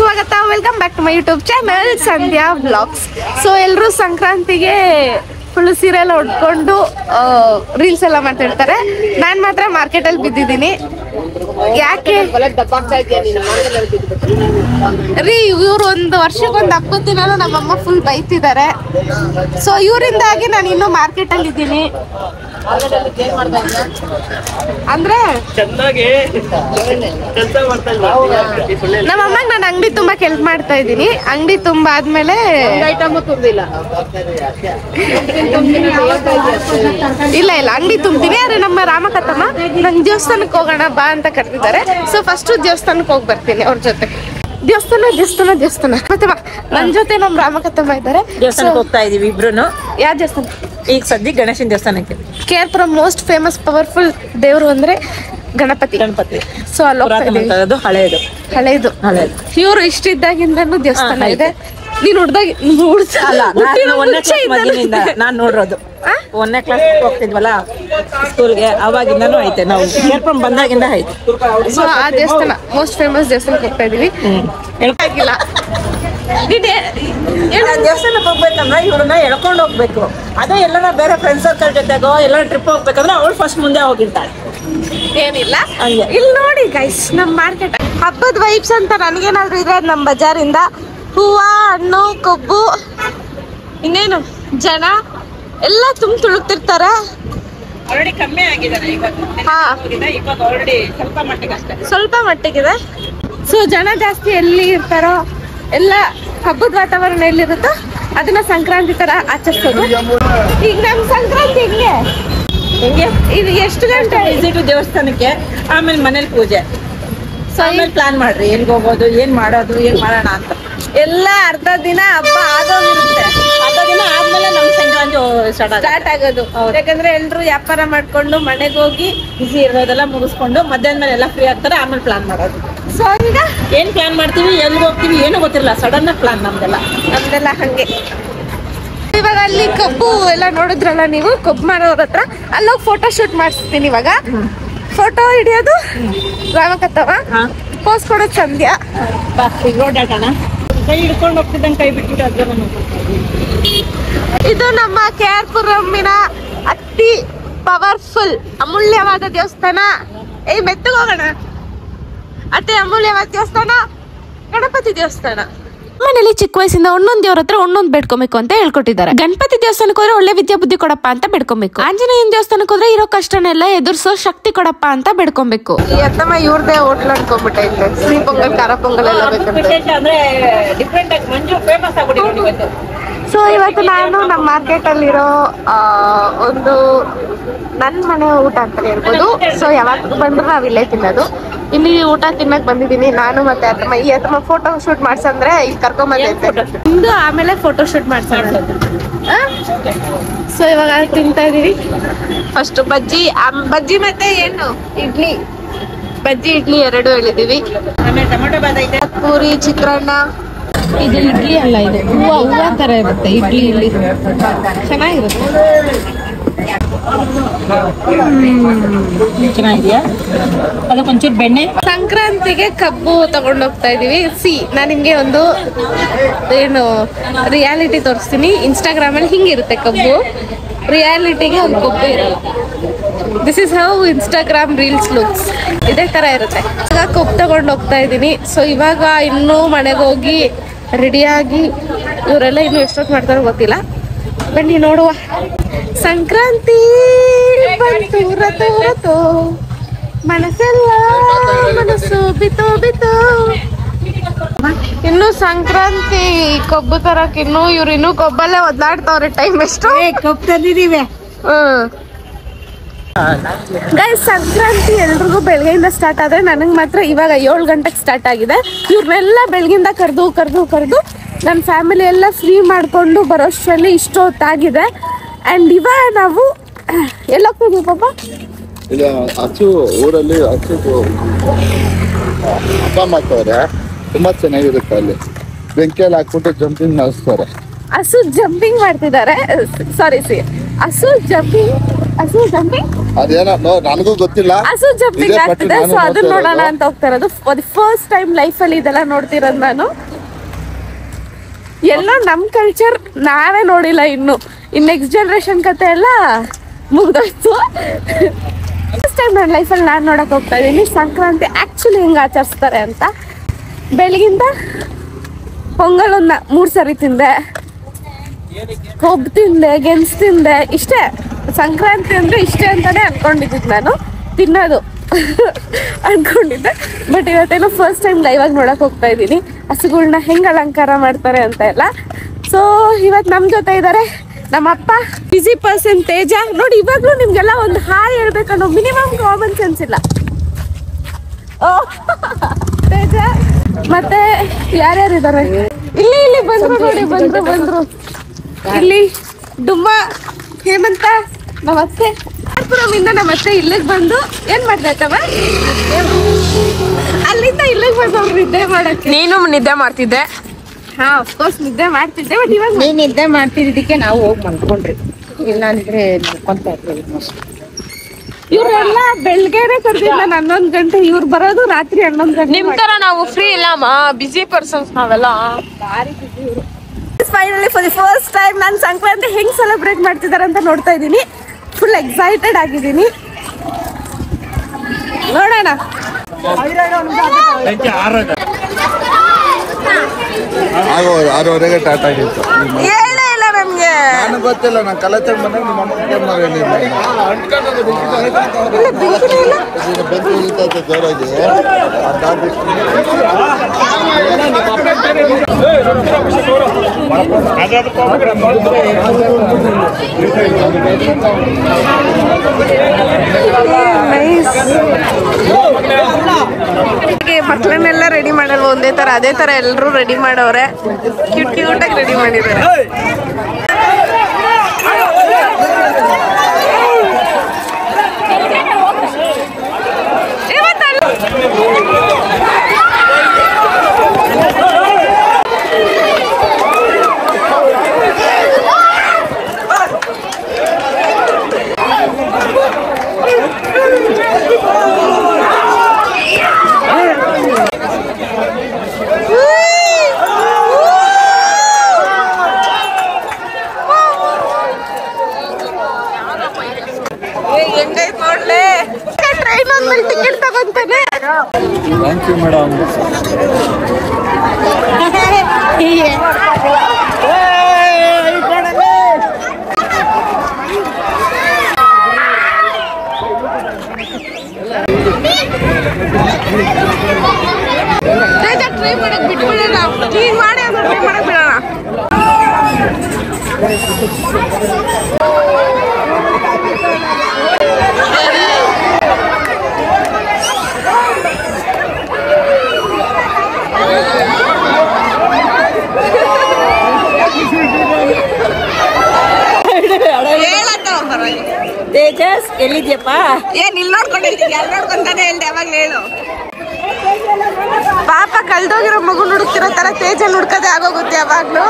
ಸ್ವಾಗತ, welcome back to my YouTube channel Sandhya vlogs. So ಎಲ್ಲರೂ ಸಂಕ್ರಾಂತಿಗೆ ಫುಲ್ ಸೀರೆ ಎಲ್ಲ ಉಟ್ಕೊಂಡು ರೀಲ್ಸ್ ಎಲ್ಲ ಮಾಡ್ತಿರ್ತಾರೆ. ನಾನು ಮಾತ್ರ ಮಾರ್ಕೆಟಲ್ಲಿ ಬಿದ್ದಿದ್ದೀನಿ. ಯಾಕೆ ರೀ, ಇವ್ರು ಒಂದು ವರ್ಷಕ್ಕೊಂದು ಹಬ್ಬದ ದಿನ ನಮ್ಮಮ್ಮ ಫುಲ್ ಬೈತಿದ್ದಾರೆ. ಸೊ ಇವರಿಂದಾಗಿ ನಾನು ಇನ್ನೂ ಮಾರ್ಕೆಟಲ್ಲಿ ಇದ್ದೀನಿ. ಅಂದ್ರೆ ನಮ್ಮಮ್ಮಗೆ ನಾನು ಅಂಗಡಿ ತುಂಬಾ ಕೆಲ್ಸ ಮಾಡ್ತಾ ಇದ್ದೀನಿ. ಅಂಗಡಿ ತುಂಬಾ ಆದ್ಮೇಲೆ ಇಲ್ಲ ಅಂಗಡಿ ತುಂಬ್ತೀನಿ. ಆದ್ರೆ ನಮ್ಮ ರಾಮಕತ್ತಮ್ಮ ನಂಗೆ ದೇವಸ್ಥಾನಕ್ಕೆ ಹೋಗೋಣ ಬಾ ಅಂತ ಕರೆದಿದ್ದಾರೆ. ಸೊ ಫಸ್ಟ್ ದೇವಸ್ಥಾನಕ್ಕೆ ಹೋಗಿ ಬರ್ತೀನಿ ಅವ್ರ ಜೊತೆ. ದೇವಸ್ಥಾನ ಮತ್ತೆ ಬಾ, ನನ್ ಜೊತೆ ನಮ್ ರಾಮಕತ್ತಮ್ಮ ಇದ್ದಾರೆ. ದೇವಸ್ಥಾನಕ್ಕೆ ಹೋಗ್ತಾ ಇದೀವಿ ಇಬ್ರು. ಯಾವ ದೇವಸ್ಥಾನ? ಈಗ ಸದ್ಯ ಗಣೇಶನ ದೇವಸ್ಥಾನಕ್ಕೆ. KR ಮೋಸ್ಟ್ ಫೇಮಸ್ ಪವರ್ಫುಲ್ ದೇವರು ಅಂದ್ರೆ ಗಣಪತಿ. ಸೊ ಅಲ್ಲಿ ಹಳೇದು ಇವ್ರು ಇಷ್ಟಿದ್ದಾಗಿಂದನೂ ದೇವಸ್ಥಾನ ಇದೆ. ನೀನ್ ನಾನ್ ನೋಡಿರೋದು 1ನೇ ಕ್ಲಾಸ್ ಹೋಗ್ತಿದ್ವಲ್ಲ ಸ್ಕೂಲ್ಗೆ, ಅವಾಗಿಂದಾನು ಐತೆ. ನಾವು KR ಬಂದಾಗಿಂದ ಐತೆ. ಸೊ ಆ ದೇವಸ್ಥಾನ ಮೋಸ್ಟ್ ಫೇಮಸ್ ದೇವಸ್ಥಾನಕ್ಕೆ ಹೋಗ್ತಾ ಇದೀವಿ. ಹೇಳ್ತಾಗಿಲ್ಲ ದೇವಸ್ಥಾನಕ್ಕೆ ಹೋಗ್ಬೇಕಂದ್ರೆ ಇವ್ರನ್ನ ಎಳ್ಕೊಂಡು ಹೋಗ್ಬೇಕು. ಅದೇ ಎಲ್ಲಾರ ಬೇರೆ ಫ್ರೆಂಡ್ಸ್ ಸರ್ಕಲ್ ಜೊತೆಗೋ ಎಲ್ಲ ಟ್ರಿಪ್ ಹೋಗ್ಬೇಕಂದ್ರೆ ಅವಳು ಫಸ್ಟ್ ಮುಂದೆ ಹೋಗಿರ್ತಾಳೆ. ಏನಿಲ್ಲ ಇಲ್ಲಿ ನೋಡಿ ಗೈಸ್, ನಮ್ ಮಾರ್ಕೆಟ್ ಹಬ್ಬದ ವೈಬ್ಸ್ ಅಂತ ನನ್ಗೇನಾದ್ರು ಇದ್ರೆ ನಮ್ ಬಜಾರಿಂದ ಹೂವ, ಹಣ್ಣು, ಕೊಬ್ಬು, ಇನ್ನೇನು ಜನ ಎಲ್ಲ ತುಳುಕ್ತಿರ್ತಾರೆ. ಆಲ್ರೆಡಿ ಕಮ್ಮಿ ಆಗಿದ್ದಾರೆ ಇವಾಗ ಆಲ್ರೆಡಿ ಸ್ವಲ್ಪ ಮಟ್ಟಿಗಿದೆ. ಸೊ ಜನ ಜಾಸ್ತಿ ಎಲ್ಲಿ ಇರ್ತಾರೋ, ಎಲ್ಲ ಹಬ್ಬದ ವಾತಾವರಣ ಎಲ್ಲಿರುತ್ತೋ ಅದನ್ನ ಸಂಕ್ರಾಂತಿ ತರ ಆಚರಿಸೋದು. ಈಗ ನಮ್ ಸಂಕ್ರಾಂತಿ ಹೆಂಗೆ ಇದು ಎಷ್ಟು ಗಂಟೆ ವಿಸಿಟ್ ದೇವಸ್ಥಾನಕ್ಕೆ, ಆಮೇಲೆ ಮನೇಲಿ ಪೂಜೆ. ಸೊ ಆಮೇಲೆ ಪ್ಲಾನ್ ಮಾಡ್ರಿ ಎಲ್ಗೆ ಹೋಗೋದು, ಏನ್ ಮಾಡೋದು, ಏನ್ ಮಾಡೋಣ ಅಂತ. ಎಲ್ಲ ಅರ್ಧ ದಿನ ಹಬ್ಬ ಆಗೋಗಿರುತ್ತೆ. ಅರ್ಧ ದಿನ ಆದ್ಮೇಲೆ ನಮ್ ಸಂಕ್ರಾಂತಿ ಸ್ಟಾರ್ಟ್ ಆಗೋದು. ಯಾಕಂದ್ರೆ ಎಲ್ರು ವ್ಯಾಪಾರ ಮಾಡ್ಕೊಂಡು ಮನೆಗೆ ಹೋಗಿ ಬಿಸಿ ಇರೋದೆಲ್ಲ ಮುಗಿಸ್ಕೊಂಡು ಮಧ್ಯಾಹ್ನ ಮೇಲೆ ಎಲ್ಲ ಫ್ರೀ ಆಗ್ತಾರೆ. ಆಮೇಲೆ ಪ್ಲಾನ್ ಮಾಡೋದು. ಸೊ ಈಗ ಏನ್ ಪ್ಲಾನ್ ಮಾಡ್ತೀವಿ, ಎಲ್ಗೆ ಹೋಗ್ತೀವಿ ಏನೂ ಗೊತ್ತಿರಲ್ಲ. ಸಡನ್ ಆಗಿ ಪ್ಲಾನ್ ನಮ್ದೆಲ್ಲ ಹಂಗೆ. ಇವಾಗ ಅಲ್ಲಿ ಕಬ್ಬು ಎಲ್ಲ ನೋಡಿದ್ರಲ್ಲ ನೀವು, ಕಬ್ಬು ಮಾರೋರ ಹತ್ರ ಅಲ್ಲೋಗಿ ಫೋಟೋ ಶೂಟ್ ಮಾಡಿಸ್ತೀನಿ. ಇವಾಗ ಫೋಟೋ ಹಿಡಿಯೋದು ರಾಮಕತ್ತವ, ಪೋಸ್ ಕೊಡೋದು ಸಂಧ್ಯಾ. ಕೈ ಹಿಡ್ಕೊಂಡು ಹೋಗ್ತಿದ್ದಂಗೆ ಕೈ ಬಿಟ್ಟಿಟ್ಟು ಇದು ನಮ್ಮ KR ಅತಿ ಪವರ್ಫುಲ್ ಅಮೂಲ್ಯವಾದ ದೇವಸ್ಥಾನ. ಮೆತ್ತಗೆ ಹೋಗೋಣ. ಅತಿ ಅಮೂಲ್ಯವಾದ ದೇವಸ್ಥಾನ ಗಣಪತಿ ದೇವಸ್ಥಾನ. ಮನೇಲಿ ಚಿಕ್ಕ ವಯಸ್ಸಿಂದ ಒಂದೊಂದ್ ದೇವ್ರ ಹತ್ರ ಒಂದೊಂದ್ ಬೇಡ್ಕೊಬೇಕು ಅಂತ ಹೇಳ್ಕೊಟ್ಟಿದ್ದಾರೆ. ಗಣಪತಿ ದೇವಸ್ಥಾನಕ್ಕೆ ಹೋದ್ರೆ ಒಳ್ಳೆ ವಿದ್ಯಾ ಬುದ್ಧಿ ಕೊಡಪ್ಪ ಅಂತ ಬೇಡ್ಕೊಬೇಕು. ಆಂಜನೇಯನ ದೇವಸ್ಥಾನಕ್ಕೆ ಹೋದ್ರೆ ಇರೋ ಕಷ್ಟನೆಲ್ಲ ಎದುರಿಸೋ ಶಕ್ತಿ ಕೊಡಪ್ಪ ಅಂತ ಬೇಡ್ಕೊಬೇಕು. ಅತ್ತಮ್ಮ ಇವ್ರದೇ ಹೋಟ್ಲ್ ಅನ್ಕೊಂಡ್ಬಿಟ್ಟೈತೆ. ಸಿಹಿ ಪೊಂಗಲ್, ಖಾರ ಪೊಂಗಲ್ ಎಲ್ಲ ಬೇಕಂತ. ಸೊ ಇವತ್ತು ನಾನು ನಮ್ಮ ಮಾರ್ಕೆಟ್ ಅಲ್ಲಿರೋ ಒಂದು ನನ್ನ ಮನೆ ಊಟ ಅಂತಾನೆ ಹೇಳ್ಬೋದು. ಸೊ ಯಾವಾಗ ಬಂದ್ರು ನಾವ್ ಇಲ್ಲೇ ತಿನ್ನೋದು. ಇಲ್ಲಿ ಊಟ ತಿನ್ನಕ್ ಬಂದಿದ್ದೀನಿ ನಾನು ಮತ್ತೆ ಅತ್ತಮ್ಮ. ಈ ಅತ್ತಮ್ಮ ಫೋಟೋ ಶೂಟ್ ಮಾಡ್ಸಂದ್ರೆ ಇಲ್ಲಿ ಕರ್ಕೊಂಬಂದೈತೆ ಇಂದು, ಆಮೇಲೆ ಫೋಟೋ ಶೂಟ್ ಮಾಡ್ಸಂದ್ರೆ. ಸೊ ಇವಾಗ ತಿಂತಾ ಇದೀವಿ. ಫಸ್ಟ್ ಬಜ್ಜಿ ಮತ್ತೆ ಏನು ಇಡ್ಲಿ, ಬಜ್ಜಿ ಇಡ್ಲಿ ಎರಡು ಹೇಳಿದೀವಿ. ಆಮೇಲೆ ಟೊಮೆಟೊ ಬಾತ್ ಐತೆ, ಪೂರಿ, ಚಿತ್ರಾನ್ನ. ಇದು ಇಡ್ಲಿ ಅಲ್ಲ, ಇದು ಹೂವ ತರ ಇರುತ್ತೆ. ಇಡ್ಲಿ ಚೆನ್ನಾಗಿರುತ್ತೆ. ಚೆನ್ನಾಗಿದೆಯಾ? ಅದಕ್ಕೊಂಚೂರು ಬೆಣ್ಣೆ. ಸಂಕ್ರಾಂತಿಗೆ ಕಬ್ಬು ತಗೊಂಡೋಗ್ತಾ ಇದೀವಿ. ನಾನು ನಿಮ್ಗೆ ಒಂದು ಏನು ರಿಯಾಲಿಟಿ ತೋರಿಸ್ತೀನಿ. ಇನ್ಸ್ಟಾಗ್ರಾಮ್ ಅಲ್ಲಿ ಹಿಂಗಿರುತ್ತೆ ಕಬ್ಬು, ರಿಯಾಲಿಟಿಗೆ ಒಂದು ಕಬ್ಬು ಇರಲ್ಲ. This is how Instagram reels looks. ಇದೇ ತರ ಇರುತ್ತೆ. ಇವಾಗ ಕಬ್ಬು ತಗೊಂಡು ಹೋಗ್ತಾ ಇದೀನಿ. ಸೊ ಇವಾಗ ಇನ್ನೂ ಮನೆಗೆ ಹೋಗಿ ರೆಡಿಯಾಗಿ ಇವರೆಲ್ಲ ಇನ್ನೂ ಎಷ್ಟೊತ್ತು ಮಾಡ್ತಾರೋ ಗೊತ್ತಿಲ್ಲ. ಬನ್ನಿ ನೋಡುವ. ಸಂಕ್ರಾಂತಿ ಬಂತು ರತೋ ಮನಸ್ಸೆಲ್ಲ ಮನಸ್ಸು ಬಿತ್ತು. ಇನ್ನು ಸಂಕ್ರಾಂತಿ ಕೊಬ್ಬು ತರಕ್ ಇವ್ರು ಇನ್ನೂ ಕೊಬ್ಬಲ್ಲೇ ಒದ್ದಾಡ್ತಾವ್ರೆ. ಟೈಮ್ ಎಷ್ಟು? ಕಬ್ಬು ತಂದಿದೀವಿ. ಗೈಸ್, ಸಂಕ್ರಾಂತಿ ಎಲ್ರಿಗೂ ಬೆಳಗ್ಗೆಯಿಂದ ಸ್ಟಾರ್ಟ್ ಆದ್ರೆ ನನಗೆ ಮಾತ್ರ ಇವಾಗ 7 ಗಂಟೆಗೆ ಸ್ಟಾರ್ಟ್ ಆಗಿದೆ. ಇವ್ರನ್ನೆಲ್ಲ ಬೆಳಗಿಂದ ಕರೆದು ನನ್ನ ಫ್ಯಾಮಿಲಿ ಎಲ್ಲ ಫ್ರೀ ಮಾಡಿಕೊಂಡು ಬರೋಷ್ಟರಲ್ಲಿ ಇಷ್ಟೊತ್ತಾಗಿದೆ. ಆ್ಯಂಡ್ ಇವಾಗ ನಾವು ಎಲ್ಲೋಗ್ತಿದ್ವಿ ಪಾಪ? ಊರಲ್ಲಿ ಹಬ್ಬ ಮಾಡ್ತಾರೆ, ತುಂಬಾ ಚೆನ್ನಾಗಿರುತ್ತೆ. ಅಲ್ಲಿ ಬೆಂಕಿಯಲ್ಲಿ ಹಾಕ್ಬಿಟ್ಟು ಜಂಪಿಂಗ್ ಮಾಡಿಸ್ತಾರೆ. ಹಸು ಜಂಪಿಂಗ್ ಮಾಡ್ತಿದ್ದಾರೆ. ಸಾರಿ, ಹಸು ಜಂಪಿಂಗ್ ಹಸು ಜಂಪಿಂಗ್ ಅದೇನೋ ನನಗೂ ಗೊತ್ತಿಲ್ಲ. ಹಸು ಜಂಪಿಂಗ್ ಆಗ್ತಿದೆ, ಸೊ ಅದನ್ನ ನೋಡೋಣ ಅಂತ ಹೋಗ್ತಾ ಇರೋದು. ಫಸ್ಟ್ ಟೈಮ್ ಲೈಫಲ್ಲಿ ಇದೆಲ್ಲ ನೋಡ್ತಿರೋದು ನಾನು. ಎಲ್ಲ ನಮ್ ಕಲ್ಚರ್ ನಾವೇ ನೋಡಿಲ್ಲ ಇನ್ನು ನೆಕ್ಸ್ಟ್ ಜನರೇಷನ್ ಕತೆ ಎಲ್ಲ ಮುಗ್ದೋಯ್ತು. ಫಸ್ಟ್ ಟೈಮ್ ನನ್ನ ಲೈಫಲ್ಲಿ ನಾನು ನೋಡಕ್ ಹೋಗ್ತಾ ಇದ್ದೀನಿ ಸಂಕ್ರಾಂತಿ ಆಕ್ಚುಲಿ ಹೆಂಗ್ ಆಚರಿಸ್ತಾರೆ ಅಂತ. ಬೆಳಗಿಂದ ಪೊಂಗಲನ್ನ 3 ಸರಿ ತಿಂದೆ, ಕೊಬ್ಬು ತಿಂದೆ, ಗೆಣಸು ತಿಂದೆ, ಇಷ್ಟೇ. ಸಂಕ್ರಾಂತಿ ಅಂದ್ರೆ ಇಷ್ಟೇ ಅಂತಾನೆ ಅನ್ಕೊಂಡಿದ್ದೆ ನಾನು, ತಿನ್ನೋದು ಅನ್ಕೊಂಡಿದ್ದೆ. ಬಟ್ ಇವತ್ತೇನೋ ಫಸ್ಟ್ ಟೈಮ್ ಲೈವ್ ಆಗಿ ನೋಡಕ್ ಹೋಗ್ತಾ ಇದ್ದೀನಿ ಹಸುಗಳನ್ನ ಹೆಂಗ್ ಅಲಂಕಾರ ಮಾಡ್ತಾರೆ ಅಂತ ಎಲ್ಲ. ಸೊ ಇವತ್ತು ನಮ್ ಜೊತೆ ಇದ್ದಾರೆ ನಮ್ಮ ಅಪ್ಪ, ಬಿಸಿ ಪರ್ಸನ್ ತೇಜ. ನೋಡಿ ಇವಾಗ್ಲೂ ನಿಮ್ಗೆಲ್ಲ ಒಂದು ಹಾಯ್ ಹೇಳ್ಬೇಕನ್ನೋ ಮಿನಿಮಮ್ ಕಾಮನ್ ಸೆನ್ಸ್ ಇಲ್ಲ. ತೇಜ ಮತ್ತೆ ಯಾರ್ಯಾರಿದ್ದಾರೆ ಇಲ್ಲಿ ಬಂದ್ರು ನೋಡಿ, ಬಂದ್ರು ಇಲ್ಲಿ ಡುಮ್ಮ, ಹೇಮಂತ, ನಮಸ್ತೆ. ಪುರಮಿಂದ ನಮಸ್ತೆ. ಇಲ್ಲಿಗೆ ಬಂದು ಏನ್ ಮಾಡ್ತಾಯ್ತವ? ಅಲ್ಲಿಂದ ಇಲ್ಲಿಗೆ ಬಂದವ್ರು ನಿದ್ದೆ ಮಾಡಕ್ಕೆ. ನೀನು ನಿದ್ದೆ ಮಾಡ್ತಿದ್ದೆ? ಹಾ ಅಫ್ಕೋರ್ಸ್ ನಿದ್ದೆ ಮಾಡ್ತಿದ್ದೆ, ಬಟ್ ಇವಾಗ ನೀನ್ ನಿದ್ದೆ ಮಾಡ್ತಿದ್ದಕ್ಕೆ ನಾವು ಹೋಗಿ ಮಲ್ಕೊಂಡ್ರಿ, ಇಲ್ಲಾಂದ್ರೆ ಮಲ್ಕೊಂತ ಇರ್ತೀವಿ. ಇವ್ರೆಲ್ಲ ಬೆಳಗ್ಗೆನೆ ಕರ್ದಿಲ್ಲ 11 ಗಂಟೆ, ಇವ್ರು ಬರೋದು ರಾತ್ರಿ 11 ಗಂಟೆ. ನಿಮ್ ತರ ನಾವು ಫ್ರೀ ಇಲ್ಲಮ್ಮ, ಬಿಸಿ ಪರ್ಸನ್ಸ್ ನಾವೆಲ್ಲ. Finally for the first time ನಾನು ಸಂಕ್ರಾಂತಿ ಹೆಂಗ್ ಸೆಲೆಬ್ರೇಟ್ ಮಾಡ್ತಿದ್ದಾರೆ ಅಂತ ನೋಡ್ತಾ ಇದ್ದೀನಿ. ಫುಲ್ ಎಕ್ಸೈಟೆಡ್ ಆಗಿದ್ದೀನಿ, ನೋಡೋಣ. ಆರೂವರೆಗೆ ಟಾಟಾ ಆಗಿತ್ತು. ಹೇಳೇ ಇಲ್ಲ ನಮ್ಗೆ. ನನಗೆ ಗೊತ್ತಿಲ್ಲ, ನಾನು ಕಲೆಕ್ಟರ್ ಬಂದಾಗ ನಿಮ್ಮ ಬೆಂಕಿ ಇರ್ತೈತೆ ಜೋರಾಗಿ. ಮಕ್ಕಳನ್ನೆಲ್ಲ ರೆಡಿ ಮಾಡಲ್ವ ಒಂದೇ ತರ, ಅದೇ ತರ ಎಲ್ಲರೂ ರೆಡಿ ಮಾಡವ್ರೆ. ಕ್ಯೂಟಾಗಿ ರೆಡಿ ಮಾಡಿದ್ದಾರೆ. ಹೆಂಗೈತ್ ನೋಡ್ಲೆ, ಟ್ರೈನ್ ಒಂದ್ಮೇಲೆ ಟಿಕೆಟ್ ತಗೊಂತಾನೆ. Thank you madam. ಟ್ರೈ ಮಾಡಕ್ ಬಿಟ್ಬಿಡೋಣ, ಕ್ಲೀನ್ ಮಾಡಿ ಅಂದ್ರೆ ಟ್ರೈ ಮಾಡಕ್ ಬಿಡೋಣ. ತೇಜಸ್ ಎಲ್ಲಿದ್ಯಪ್ಪ? ಏನ್ ಇಲ್ಲಿ ನೋಡ್ಕೊಂಡಿದ್ದೀನಿ, ಅಲ್ಲಿ ನೋಡ್ಕೊಂತಾನೆ ಹೇಳ್ದೆ ಅವಾಗ ಹೇಳು. ಪಾಪ ಕಳ್ದೋಗಿರೋ ಮಗು ಹುಡುಕ್ತಿರೋ ತರ ತೇಜ ಹುಡ್ಕದೆ ಆಗೋಗುತ್ತೆ ಯಾವಾಗ್ಲೂ.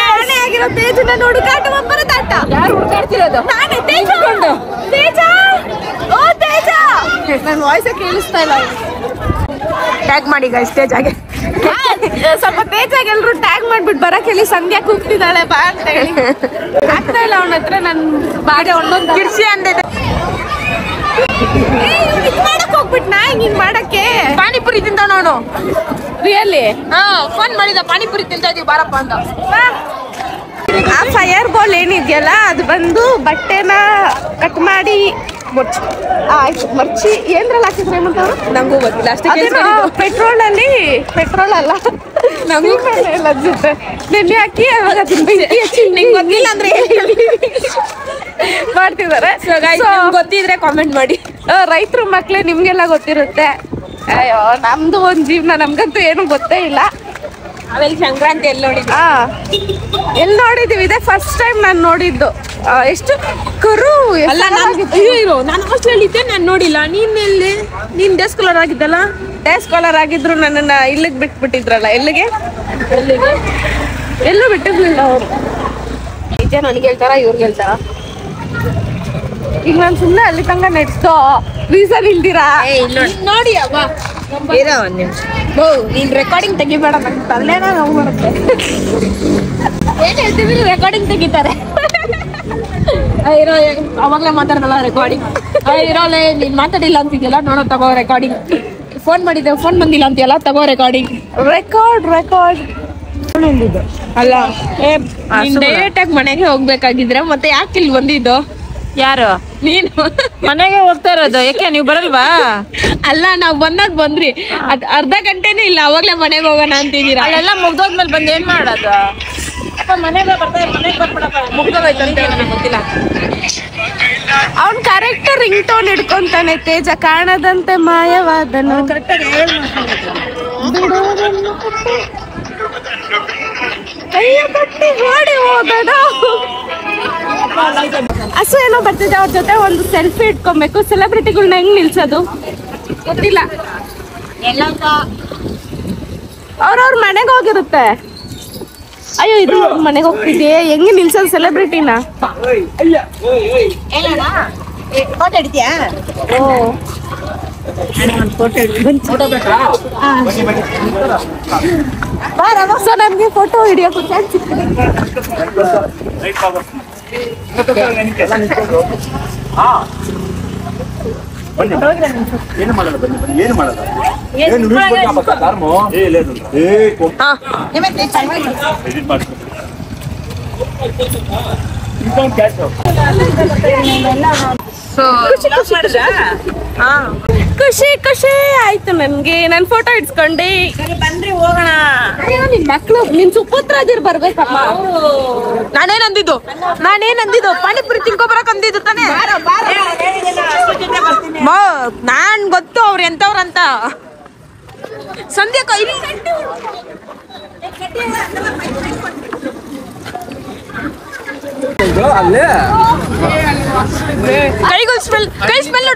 ನಾನೇ ಆಗಿರೋ ತೇಜನ ಹುಡುಕಾಟ ಒಬ್ಬರ ತಾಟ. ಯಾರು ಹುಡುಕಾಡ್ತಿರೋದು? ನಾನೇ. ತೇಜ ತೇಜ, ಓ ತೇಜ. ನನ್ನ ವಾಯ್ಸೇ ಕೇಳಿಸ್ತಾ ಇಲ್ಲ. ಟ್ಯಾಗ್ ಮಾಡಿ ಗೈಸ್ ತೇಜಾಗೆ. ಸ್ವಲ್ಪ ತೇಜಾಗೆ ಎಲ್ರು ಟ್ಯಾಗ್ ಮಾಡ್ಬಿಟ್ಟು ಬರಕ್ಕೆ ಹೇಳಿ. ಸಂಧ್ಯಾ ಕೂಗ್ತಿದ್ದಾಳೆ ಬಾ ಅಂತ ಹೇಳಿ. ಆಗ್ತಾ ಇಲ್ಲ ಅವನ ಹತ್ರ. ನನ್ ಬಾಡಿ ಒಂದೊಂದು ಕಿರ್ಸಿ ಅಂದಿದೆ. ಮಾಡಕ್ ಹೋಗ್ಬಿಟ್ ನಾ ಹಿಂಗ್ ಮಾಡಕ್ಕೆ. ಪಾನಿಪುರಿ ತಿಂದ ನೋಡು. ರಿಯಲಿ? ಹಾ, ಫೋನ್ ಮಾಡಿದ ಪಾನಿಪುರಿ ತಿಂತ ಇದೀವಿ ಬಾರಪ್ಪ ಅಂತ. ಆ ಫೈರ್ ಬಾಲ್ ಏನಿದೆಯಲ್ಲ ಅದು ಬಂದು ಬಟ್ಟೆನ ಕಟ್ ಮಾಡಿ ಮರ್ಚಿ. ಆಯ್ತು, ಮರ್ಚಿ ಏನ್ರಲ್ಲಿ ಹಾಕಿದ್ರೆ ಏನಂತವ್ರು ನಂಗೂ ಗೊತ್ತಿಲ್ಲ ಅಷ್ಟೇ. ಪೆಟ್ರೋಲ್ ಅಲ್ಲಿ, ಪೆಟ್ರೋಲ್ ಅಲ್ಲ ನಮಗೂ ಇಲ್ಲ ಅನ್ಸುತ್ತೆ, ನೆನ್ನೆ ಹಾಕಿ ಅವಾಗ ಬೆಂಕಿ ಹಚ್ಚಿ ನಿಂಗೆ ಗೊತ್ತಿಲ್ಲ ಅಂದ್ರೆ ಮಾಡ್ತಿದ್ದಾರೆ. ಗೊತ್ತಿದ್ರೆ ಕಾಮೆಂಟ್ ಮಾಡಿ. ರೈತರು ಮಕ್ಳೇ ನಿಮ್ಗೆಲ್ಲ ಗೊತ್ತಿರುತ್ತೆ. ಅಯ್ಯೋ ನಮ್ದು ಒಂದ್ ಜೀವನ, ನಮ್ಗಂತೂ ಏನು ಗೊತ್ತೇ ಇಲ್ಲ. ಆಮೇಲೆ ಸಂಕ್ರಾಂತಿ ಎಲ್ಲಿ ನೋಡಿದ್ವಿ? ಎಲ್ಲಿ ನೋಡಿದೀವಿ, ಇದೇ ಫಸ್ಟ್ ಟೈಮ್ ನಾನು ನೋಡಿದ್ದು. ಎಷ್ಟು ಕರು ಅಲ್ಲ, ನಾನು ಹಾಸ್ಟೆಲ್ ಇದ್ದೆ, ನಾನು ನೋಡಿಲ್ಲ. ನೀನ್ ಡೇ ಸ್ಕಾಲರ್ ಆಗಿದ್ದಲ್ಲ? ಡೇ ಸ್ಕಾಲರ್ ಆಗಿದ್ರು ನನ್ನನ್ನ ಇಲ್ಲಿಗೆ ಬಿಟ್ಬಿಟ್ಟಿದ್ರಲ್ಲ. ಎಲ್ಲಿಗೆ ಎಲ್ಲೂ ಬಿಟ್ಟಿರ್ಲಿಲ್ಲ ಅವರು. ನಿಜ ನನಗೆ ಹೇಳ್ತಾರ, ಇವ್ರಿಗೆ ಹೇಳ್ತಾರ? ಈಗ ನಾನು ಸುಮ್ಮನೆ ಅಲ್ಲಿ ತನಕ ನೆಡ್ಸ್ಕೋ ರೀಸನ್ ಇಲ್ದಿರಾ ನೋಡಿ ಅಮ್ಮ ನೀನ್ ರೆಕಾರ್ಡಿಂಗ್ ತೆಗಿಬೇಡ ನಂಗೆ ತಲೆನ ನೋವು ಬರುತ್ತೆ ಏನ್ ಹೇಳ್ತೀವಿ ರೆಕಾರ್ಡಿಂಗ್ ತೆಗಿತಾರೆ ಇರೋ ಅವಾಗಲೇ ಮಾತಾಡ್ದಲ್ಲ ರೆಕಾರ್ಡಿಂಗ್ ಇರೋಲೆ ನೀನ್ ಮಾತಾಡಿಲ್ಲ ಅಂತಿದ್ಯಲ್ಲ ನೋಡೋ ತಗೋ ರೆಕಾರ್ಡಿಂಗ್ ಫೋನ್ ಮಾಡಿದ್ದೆ ಫೋನ್ ಬಂದಿಲ್ಲ ಅಂತೀಯಲ್ಲ ತಗೋ ರೆಕಾರ್ಡಿಂಗ್ ರೆಕಾರ್ಡ್ ಅಲ್ಲ ಡೈರೆಕ್ಟ್ ಆಗಿ ಮನೆಗೆ ಹೋಗ್ಬೇಕಾಗಿದ್ರೆ ಮತ್ತೆ ಯಾಕೆ ಇಲ್ಲಿ ಬಂದಿದ್ದು ಯಾರು ನೀನು ಮನೆಗೆ ಹೋಗ್ತಾ ಇರೋದು ಯಾಕೆ ನೀವು ಬರಲ್ವಾ ಅಲ್ಲ ನಾವ್ ಬಂದಾಗ ಬಂದ್ರಿ ಅದ್ ಅರ್ಧ ಗಂಟೆನೂ ಇಲ್ಲ ಅವಾಗ್ಲೇ ಮನೆಗೆ ಹೋಗೋಣ ಅಂತಿದ್ದೀರಾ ಅಲ್ಲೆಲ್ಲ ಮುಗ್ದೋದ್ಮೇಲೆ ಬಂದು ಏನ್ ಮಾಡೋದು ಮನೆಗೆ ಬರ್ತಾರೆ ಮನೆಗೆ ಬರ್ಬಿಡಪ್ಪ ಮುಗ್ದೋಗೈತೆ ಅಂತ ನನಗೆ ಗೊತ್ತಿಲ್ಲ ಅವ್ನ್ ಕರೆಕ್ಟ್ ರಿಂಗ್ ಟೋನ್ ಹಿಡ್ಕೊಂತಾನೆ ತೇಜ ಕಾಣದಂತೆ ಮಾಯವಾದನು ಕೈಯ ಕಟ್ಟಿ ಓಡಿ ಹೋದಡ ಹಸು ಏನೋ ಬರ್ತಿದೆ ಅವ್ರ ಜೊತೆ ಒಂದು ಸೆಲ್ಫಿ ಇಟ್ಕೊಬೇಕು ಸೆಲೆಬ್ರಿಟಿಗಳನ್ನ ಹೆಂಗ್ ನಿಲ್ಸೋದು ಗೊತ್ತಿಲ್ಲ ಅವ್ರವ್ರ ಮನೆಗೆ ಹೋಗಿರುತ್ತೆ ಅಯ್ಯೋ ಇದು ಮನೆಗೆ ಹೋಗ್ತಿದ್ಯೆ ಹೆಂಗೆ ನಿಲ್ಸೋದು ಸೆಲೆಬ್ರಿಟಿನ ಓ ಸೊ ನಮ್ಗೆ ಫೋಟೋ ಹಿಡಿಯೋಕೆ ಚಾನ್ಸ್ ಸಿಕ್ಕಿದೆ ಏನು ಮಾಡಲ್ಲ ಬನ್ನಿ ಏನು ಮಾಡಲ್ಲ ಖುಷಿ ಖುಷಿ ಆಯ್ತು ನನ್ಗೆ ನನ್ ಫೋಟೋ ಇಡ್ಸ್ಕೊಂಡೆ ಬಂದ್ರಿ ಹೋಗೋಣ ನಿನ್ ಮಕ್ಳು ನಿನ್ ಸುಪುತ್ರದಿರ್ ಬರ್ಬೇಕಮ್ಮ ನಾನೇನಂದಿದ್ದು ಪಾನಿಪುರಿ ತಿನ್ಕೊಬರಕ್ ಅಂದಿದ್ದು ತಾನೇ ನಾನ್ ಗೊತ್ತು ಅವ್ರು ಎಂತವ್ರಂತ ಸಂಧ್ಯಾ ಕೈಲಿ ಕೈ ಸ್ಮೆಲ್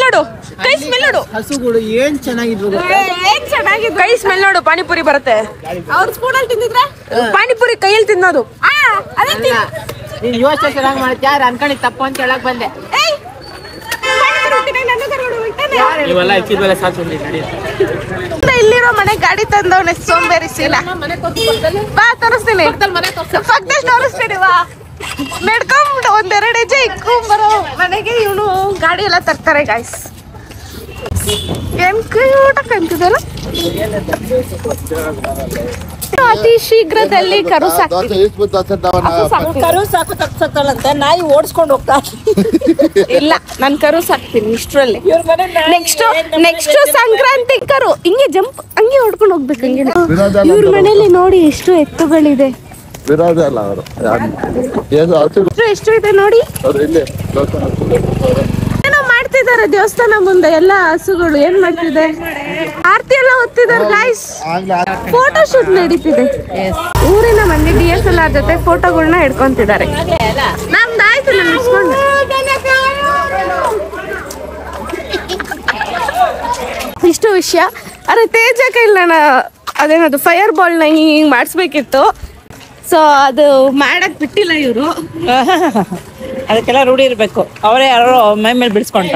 ನೋಡು ಹಸುಗಳು ಏನ್ ಚೆನ್ನಾಗಿದ್ರು ಕೈ ಸ್ಮೆಲ್ ನೋಡು ಪಾನಿಪುರಿ ಬರುತ್ತೆ ಅವ್ರ ಸ್ಪೂನಲ್ಲಿ ತಿಂದಿದ್ರೆ ಪಾನಿಪುರಿ ಕೈಯಲ್ಲಿ ತಿನ್ನೋದು ನೀನ್ ಯೋಚನೆ ಚೆನ್ನಾಗಿ ಮಾಡ್ತಿ ಯಾರು ಅನ್ಕೊಂಡಿ ತಪ್ಪು ಅಂತ ಹೇಳಕ್ ಬಂದೆ ನೀವೆಲ್ಲ ಇಕ್ಕಿದ್ಮೇಲೆ ಸಾಕು ಇಲ್ಲಿರೋ ಮನೆ ಗಾಡಿ ತಂದವನೆ ಸೋಂಬೇರಿ ಸೀಲ ಬಾ ತೋರಿಸ್ತೀನಿ ಪಕ್ಕದಲ್ಲಿ ತೋರಿಸ್ತೀನಿ ಬಾ ನಡ್ಕೊಂಡ್ಬಿಟ್ಟು ಒಂದೆರಡು ಹೆಜ್ಜೆ ಇಕ್ಕೊಂಬರೋ ಮನೆಗೆ ಇವನು ಗಾಡಿ ಎಲ್ಲ ತರ್ತಾರೆ ಗಾಯ್ಸ್ ಏನ್ ಊಟ ಕಾಣ್ತಿದಲ್ಲ ಅತಿ ಶೀಘ್ರದಲ್ಲಿ ಕರು ಕರು ಸಾಕು ತಪ್ಸತ್ತಲ್ಲಂತೆ ನಾಯಿ ಓಡಿಸ್ಕೊಂಡು ಹೋಗ್ತಾ ಇಲ್ಲ ನಾನ್ ಕರು ಸಾಕ್ತೀನಿ ಇಷ್ಟ್ರಲ್ಲಿ ನೆಕ್ಸ್ಟ್ ಸಂಕ್ರಾಂತಿ ಕರು ಹಿಂಗೆ ಜಂಪ್ ಹಂಗೆ ಹೊಡ್ಕೊಂಡು ಹೋಗ್ಬೇಕು ಹಂಗೆ ಇವ್ರ ಮನೇಲಿ ನೋಡಿ ಎಷ್ಟು ಎತ್ತುಗಳಿದೆ ವಿರೋಧ ಅಲ್ಲ ಅವರು ಎಷ್ಟು ಇದೆ ನೋಡಿ ಏನೋ ಮಾಡ್ತಿದ್ದಾರೆ ದೇವಸ್ಥಾನ ಮುಂದೆ ಎಲ್ಲ ಹಸುಗಳು ಏನ್ ಮಾಡ್ತಿದೆ ಆರತಿ ಎಲ್ಲ ಹೊತ್ತಿದ್ದಾರೆ ಗಾಯ್ಸ್ ಫೋಟೋ ಶೂಟ್ ನಡೀತಿದೆ ಊರಿನ ಮಂದಿ DSLR ಜೊತೆ ಫೋಟೋಗಳನ್ನ ಹಿಡ್ಕೊಂತಿದ್ದಾರೆ ನಮ್ದಾಯ್ತು ನಾನು ಇಸ್ಕೊಂಡು ಇಷ್ಟು ವಿಷಯ ಅರೆ ತೇಜ ಕೈಲಿ ನಾನು ಅದೇನದು ಫೈರ್ ಬಾಲ್ನ ಹಿಂಗ್ ಮಾಡಿಸ್ಬೇಕಿತ್ತು ಸೊ ಅದು ಮಾಡಕ್ ಬಿಟ್ಟಿಲ್ಲ ಇವರು ಅದಕ್ಕೆಲ್ಲ ರೂಢಿ ಇರ್ಬೇಕು ಅವರೇ ಯಾರೋ ಮೈ ಮೇಲೆ ಬಿಡಿಸ್ಕೊಂಡ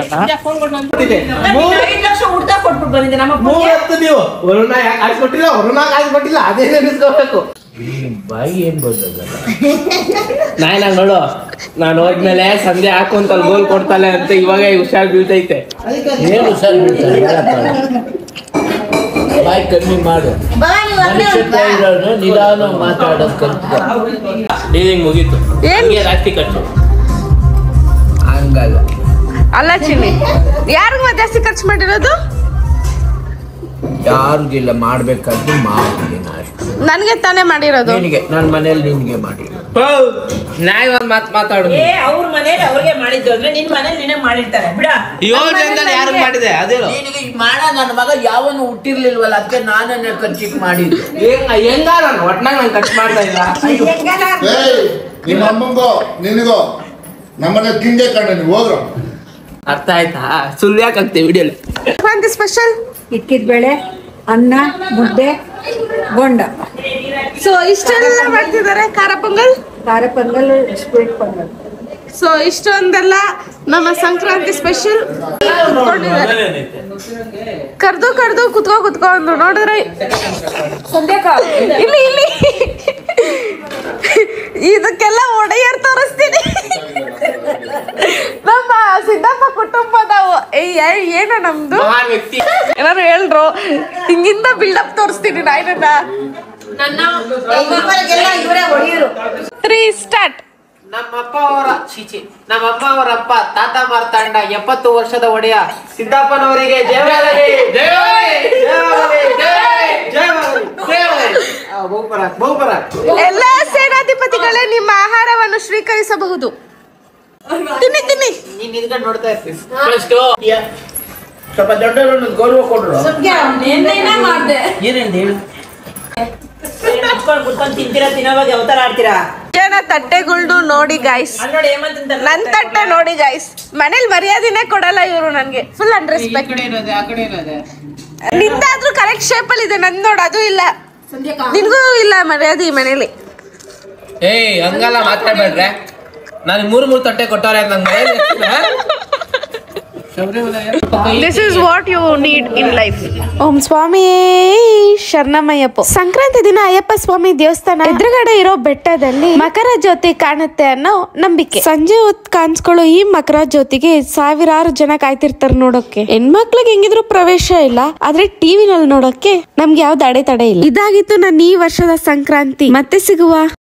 ಬಾಯಿ ಏನ್ ಬಂದಲ್ಲ ನಾಯ್ ನೋಡು ನಾನು ಹೋದ್ಮೇಲೆ ಸಂಜೆ ಹಾಕೊಂತ ಗೋಲ್ ಕೊಡ್ತಾಳೆ ಅಂತ ಇವಾಗ ಹುಷಾರ್ ಬೀಳ್ತೈತೆ ಏನ್ ಹುಷಾರ್ ಬೀಳ್ತಾಳೆ ಬಾಯಿ ಕಮ್ಮಿ ಮಾಡು ಮನುಷ್ಯತ್ವ ಇರೋನು ನಿಧಾನ ಮಾತಾಡೋದು ಕಲ್ತ್ಕೊ ಡೀಲಿಂಗ್ ಮುಗೀತು ರಾತ್ರಿ ಕಟ್ಟು ಹಂಗಲ್ಲ ಅಲ್ಲ ಚಿನ್ನಿ ಯಾರಿಗೂ ಜಾಸ್ತಿ ಖರ್ಚು ಮಾಡಿರೋದು ಯಾರಿಗಿಲ್ಲ ಮಾಡ್ಬೇಕಾದ್ದು ಮಾಡ್ತೀನಿ ಅಷ್ಟು ನನ್ಗೆ ತಾನೇ ಮಾಡಿರೋದು ನಿನಗೆ ನನ್ನ ಮನೇಲಿ ನಿನ್ಗೆ ಮಾಡಿ ನಾಯಿ ಒಂದ್ ಮಾತಾಡು ಅವ್ರ ಮನೇಲಿ ಅವ್ರಿಗೆ ಮಾಡಿದ್ದು ಅಂದ್ರೆ ನಿನ್ ಮನೇಲಿ ನೀನೇ ಮಾಡಿರ್ತಾರೆ ಬಿಡ 7 ಜನದಲ್ಲಿ ಯಾರು ಮಾಡಿದೆ ಅದೇ ನಿನಗೆ ಮಾಡ ನನ್ನ ಮಗ ಯಾವನು ಹುಟ್ಟಿರ್ಲಿಲ್ವಲ್ಲ ಅದಕ್ಕೆ ನಾನೇ ಖರ್ಚಿಗೆ ಮಾಡಿದ್ದು ಹೆಂಗಾರ ಒಟ್ನಾಗ ನಾನು ಖರ್ಚು ಮಾಡ್ತಾ ಇಲ್ಲ ನಿಮ್ಮ ಅಮ್ಮಂಗೋ ನಿನಗೋ ನಮ್ಮನೆ ತಿಂದೆ ಕಂಡ ನೀವು ಹೋಗ್ರ ಅರ್ಥ ಆಯ್ತಾ ಸುಳ್ಳು ಯಾಕೆ ಆಗ್ತೇವೆ ವಿಡಿಯೋಲಿ ಒಂದು ಸ್ಪೆಷಲ್ ಇಕ್ಕಿದ ಬೇಳೆ ಅನ್ನ ಮುದ್ದೆ ಬೋಂಡ ಸೊ ಇಷ್ಟೆಲ್ಲ ಮಾಡ್ತಿದ್ದಾರೆ ಖಾರ ಪೊಂಗಲ್ ಖಾರ ಪೊಂಗಲ್ ಸ್ವೀಟ್ ಪೊಂಗಲ್ ಸೊ ಇಷ್ಟೊಂದೆಲ್ಲ ನಮ್ಮ ಸಂಕ್ರಾಂತಿ ಸ್ಪೆಷಲ್ ಕರ್ದು ಕುತ್ಕೊಂಡು ನೋಡಿದ್ರೆ ಇಲ್ಲಿ ಇದಕ್ಕೆಲ್ಲ ಒಡೆಯರ್ ತೋರಿಸ್ತೀನಿ. ನಮ್ಮ ಸಿದ್ದಪ್ಪ ಕುಟುಂಬದವು ಏನೋ ನಮ್ದು ಏನಾರು ಹೇಳ್ರು ಹಿಂಗಿಂದ ಬಿಲ್ಡಪ್ ತೋರಿಸ್ತೀನಿ ನಾಯಿನ. 3 ಸ್ಟಾರ್ಟ್. ನಮ್ಮಪ್ಪ ಅವರ ಅಪ್ಪ ತಾತ ಮಾರ್ತಾಂಡ 70 ವರ್ಷದ ಒಡೆಯ ಸಿದ್ದಪ್ಪನವರಿಗೆ ಜಯವಾಗಲಿ. ಎಲ್ಲ ಸೇನಾಧಿಪತಿಗಳೇ ನಿಮ್ಮ ಆಹಾರವನ್ನು ಸ್ವೀಕರಿಸಬಹುದು. ತಿನ್ನಿ ನೀನ್ ನಿಂತ್ಕೊಂಡು ನೋಡ್ತಾ ಇರ್ತೀವಿ. ಸ್ವಲ್ಪ ದೊಡ್ಡ ಗೌರವ ಕೊಡ್ರು. ಏನೇನು ಹೇಳು. ಕುತ್ಕೊಂಡು ತಿಂತೀರಾ, ತಿನ್ನೋವಾಗ ಅವತಾರ ಆಡ್ತೀರಾ. ಜನ ತಟ್ಟೆಗಳ್ದು ನೋಡಿ ಗಾಯ್ಸ್, ನನ್ ತಟ್ಟೆ ನೋಡಿ ಗಾಯ್ಸ್. ಮನೇಲಿ ಮರ್ಯಾದೆನೇ ಕೊಡಲ್ಲ ಇವರು ನನ್ಗೆ. Full unrespect. ನಿಂದಾದ್ರೂ ಕರೆಕ್ಟ್ ಶೇಪ್ ಅಲ್ಲಿ ಇದೆ, ನನ್ ನೋಡು ಅದು ಇಲ್ಲ. ನಿನ್ಗೂ ಇಲ್ಲ ಮರ್ಯಾದೆ ಈ ಮನೇಲಿ. ಏಯ್ ಹಂಗಲ್ಲ ಮಾತಾಡ್ಬೇಡ್ರೆ. ನಾನು 3 ತಟ್ಟೆ ಕೊಟ್ಟವ್ರೆ ನಂಗೆ. This is what you need in life. ಓಂ ಸ್ವಾಮಿ ಶರಣಮಯ್ಯಪ್ಪ. ಸಂಕ್ರಾಂತಿ ದಿನ ಅಯ್ಯಪ್ಪ ಸ್ವಾಮಿ ದೇವಸ್ಥಾನ ಎದುರುಗಡೆ ಇರೋ ಬೆಟ್ಟದಲ್ಲಿ ಮಕರ ಜ್ಯೋತಿ ಕಾಣುತ್ತೆ ಅನ್ನೋ ನಂಬಿಕೆ. ಸಂಜೆ ಹೊತ್ತು ಕಾಣಿಸ್ಕೊಳ್ಳೋ ಈ ಮಕರ ಜ್ಯೋತಿಗೆ ಸಾವಿರಾರು ಜನ ಕಾಯ್ತಿರ್ತಾರೆ ನೋಡೋಕೆ. ಹೆಣ್ಮಕ್ಳಿಗೆ ಹೆಂಗಿದ್ರು ಪ್ರವೇಶ ಇಲ್ಲ, ಆದ್ರೆ ಟಿವಿನಲ್ಲಿ ನೋಡೋಕೆ ನಮ್ಗೆ ಯಾವ್ದು ಅಡೆತಡೆ ಇಲ್ಲ. ಇದಾಗಿತ್ತು ನನ್ನ ಈ ವರ್ಷದ ಸಂಕ್ರಾಂತಿ. ಮತ್ತೆ ಸಿಗುವ.